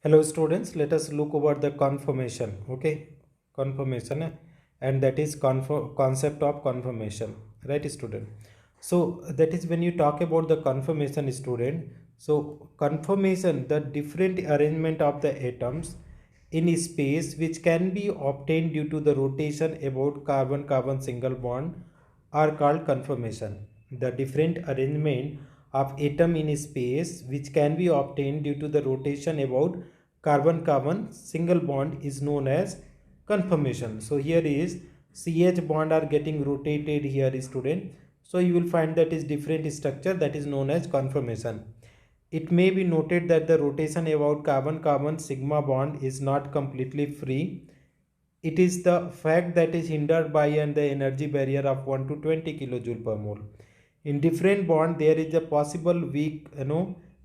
Hello students, let us look over the conformation. Okay, conformation and that is concept of conformation, right student? So that is when you talk about the conformation student. So conformation, the different arrangement of the atoms in space which can be obtained due to the rotation about carbon-carbon single bond are called conformation. The different arrangement of atom in space which can be obtained due to the rotation about carbon-carbon single bond is known as conformation. So here is CH bond are getting rotated here student. So you will find that is different structure that is known as conformation. It may be noted that the rotation about carbon-carbon sigma bond is not completely free. It is the fact that is hindered by the energy barrier of 1 to 20 kilojoule per mole. In different bond, there is a possible weak,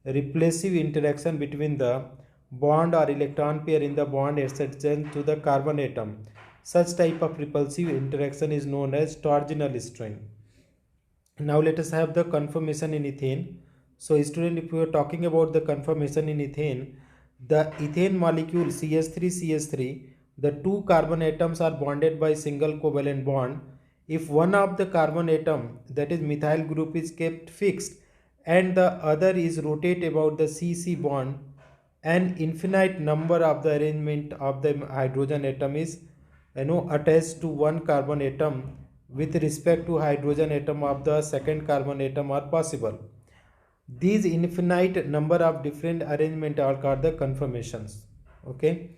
repulsive interaction between the bond or electron pair in the bond adjacent to the carbon atom. Such type of repulsive interaction is known as torsional strain. Now let us have the conformation in ethane. So student, if we are talking about the conformation in ethane, the ethane molecule CH3CH3, the two carbon atoms are bonded by single covalent bond. If one of the carbon atom, that is methyl group, is kept fixed and the other is rotate about the CC bond, an infinite number of the arrangement of the hydrogen atom is attached to one carbon atom with respect to hydrogen atom of the second carbon atom are possible. These infinite number of different arrangement are called the conformations. Okay.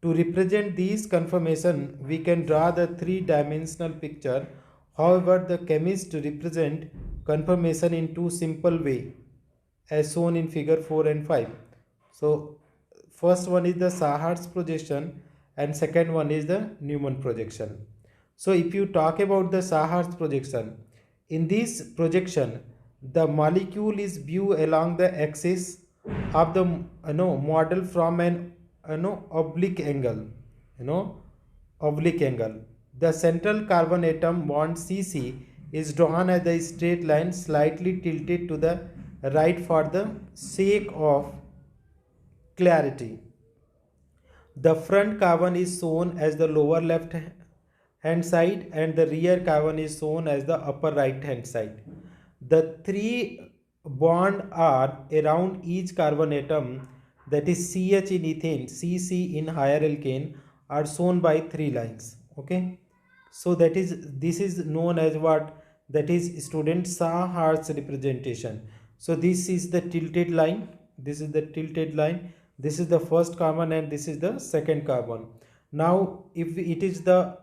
To represent these conformation, we can draw the three-dimensional picture. However, the chemists represent conformation in two simple way, as shown in figure 4 and 5. So, first one is the Sahar's projection and second one is the Newman projection. So, if you talk about the Sahar's projection, in this projection, the molecule is viewed along the axis of the model from an oblique angle, you know oblique angle. The central carbon atom bond CC is drawn as a straight line slightly tilted to the right for the sake of clarity. The front carbon is shown as the lower left hand side and the rear carbon is shown as the upper right hand side. The three bond are around each carbon atom, that is CH in ethane, CC in higher alkane, are shown by three lines. Okay. So this is known as what? That is student Sahar's representation. So this is the tilted line. This is the tilted line. This is the first carbon and this is the second carbon. Now if it is the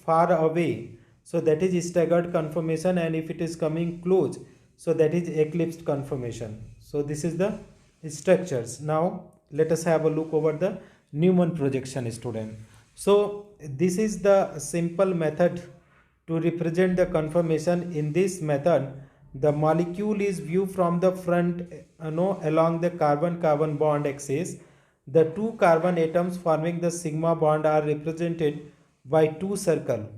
far away, so that is staggered conformation, and if it is coming close, so that is eclipsed conformation. So this is the structures. Now let us have a look over the Newman projection student. So this is the simple method to represent the conformation. In this method, the molecule is viewed from the front, along the carbon-carbon bond axis. The two carbon atoms forming the sigma bond are represented by two circles,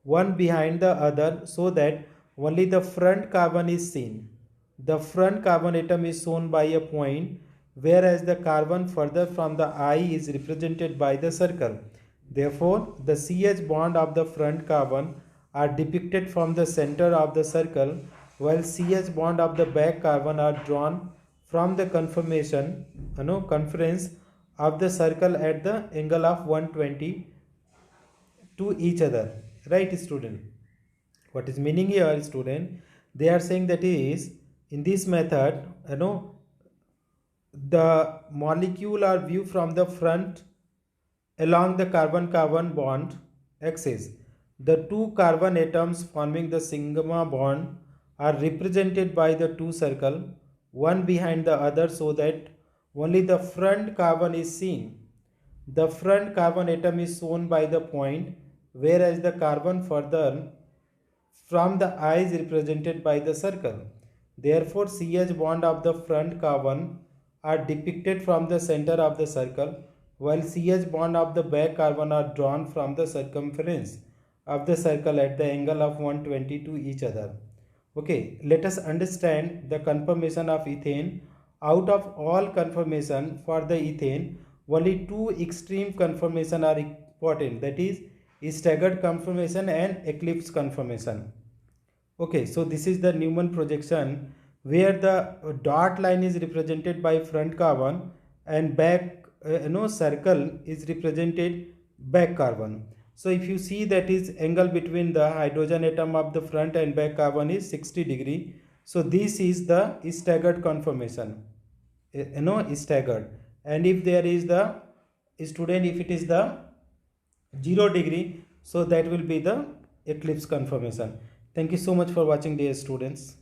one behind the other, so that only the front carbon is seen. The front carbon atom is shown by a point, whereas the carbon further from the eye is represented by the circle. Therefore, the CH bond of the front carbon are depicted from the center of the circle, while CH bond of the back carbon are drawn from the conference of the circle at the angle of 120 to each other. Right, student? What is meaning here, student? They are saying that is, in this method, the molecule are viewed from the front along the carbon-carbon bond axis. The two carbon atoms forming the sigma bond are represented by the two circles, one behind the other, so that only the front carbon is seen. The front carbon atom is shown by the point, whereas the carbon further from the eye is represented by the circle. Therefore, CH bond of the front carbon are depicted from the center of the circle, while CH bond of the back carbon are drawn from the circumference of the circle at the angle of 120 to each other. Okay, let us understand the conformation of ethane out of all conformation for the ethane, only two extreme conformation are important, that is staggered conformation and eclipse conformation. Okay, so this is the Newman projection where the dot line is represented by front carbon and back circle is represented back carbon. So if you see, that is angle between the hydrogen atom of the front and back carbon is 60 degree. So this is the staggered conformation, staggered. And if there is the student, if it is the 0 degree, so that will be the eclipse conformation. Thank you so much for watching, dear students.